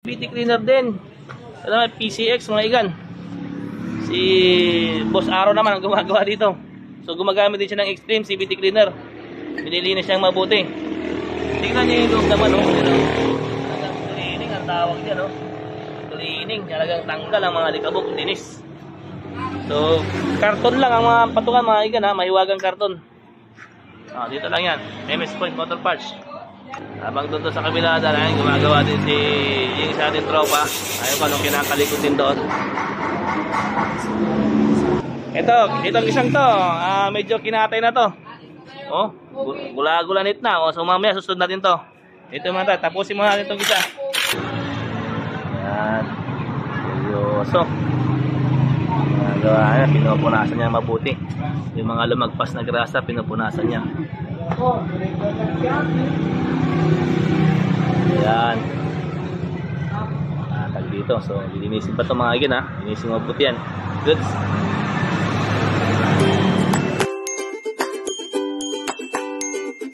BT cleaner din. Ano, PCX mga igan. Si Boss Aro naman ang gumagawa dito. So gumagamit din siya ng Extreme CVT cleaner. Binilinis siyang mabuti. Tingnan niyo yung loob naman, oh. Talagang cleaning ang tawag niya, no? Cleaning, talagang tanggal ang mga likabok, linis. So, karton lang ang mga patukan mga igan, ha? Mahiwagang karton. Dito lang yan. MS Point Motor Parts. Habang doon sa kabila dahil gumagawa din si yung isa ating tropa. Ayun ko anong kinakalikot din doon. Itong isang to, medyo kinatay na to. Oh, gula-gulanit na. So mamaya susunod natin to. Ito mga tapusin mo natin itong isa. Yan. Seryoso. Gumagawa niya, pinupunasan niya mabuti. Yung mga lumagpas na grasa, pinupunasan niya. Ayan. Tag dito. So, lilinisin pa ito mga igin, ha. Linisin mabuti yan. Goods.